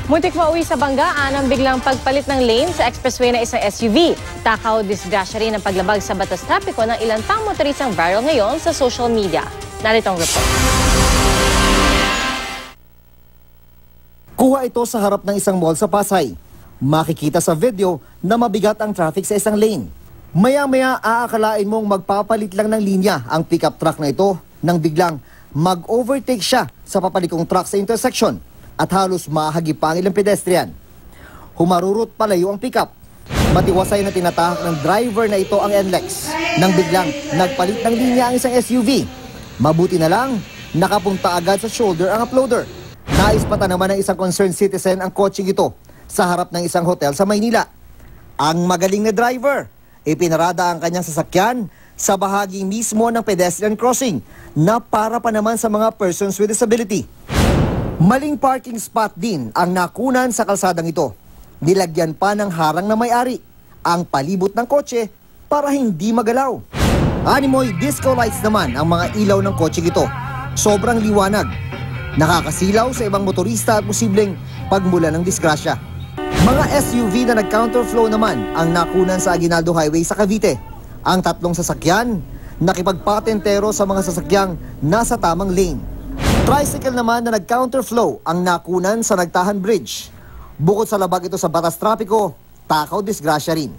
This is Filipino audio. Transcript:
Muntik mauwi sa banggaan ang biglang pagpalit ng lane sa expressway na isang SUV. Takaw disgrasya rin ang paglabag sa batas trapiko ng ilan pang motorisang viral ngayon sa social media. Narito ang report. Kuha ito sa harap ng isang mall sa Pasay. Makikita sa video na mabigat ang traffic sa isang lane. Maya-maya aakalain mong magpapalit lang ng linya ang pickup truck na ito nang biglang mag-overtake siya sa papalikong truck sa intersection at halos mahagip pa ang ilang pedestrian. Humarurot palayo ang pickup. Matiwasay na tinatahak ng driver na ito ang NLEX nang biglang nagpalit ng linya ang isang SUV. Mabuti na lang, nakapunta agad sa shoulder ang uploader. Naispatan naman ng isang concerned citizen ang kotseng ito sa harap ng isang hotel sa Maynila. Ang magaling na driver, ipinarada ang kanyang sasakyan sa bahagi mismo ng pedestrian crossing na para pa naman sa mga persons with disability. Maling parking spot din ang nakunan sa kalsadang ito. Nilagyan pa ng harang na may-ari ang palibot ng kotse para hindi magalaw. Animoy disco lights naman ang mga ilaw ng kotse ito. Sobrang liwanag. Nakakasilaw sa ibang motorista at posibleng pagmula ng disgrasya. Mga SUV na nag-counterflow naman ang nakunan sa Aguinaldo Highway sa Cavite. Ang tatlong sasakyan nakipagpatentero sa mga sasakyang nasa tamang lane. Tricycle naman na nag-counterflow ang nakunan sa Nagtahan Bridge. Bukod sa labag ito sa batas trapiko, takaw disgrasya rin.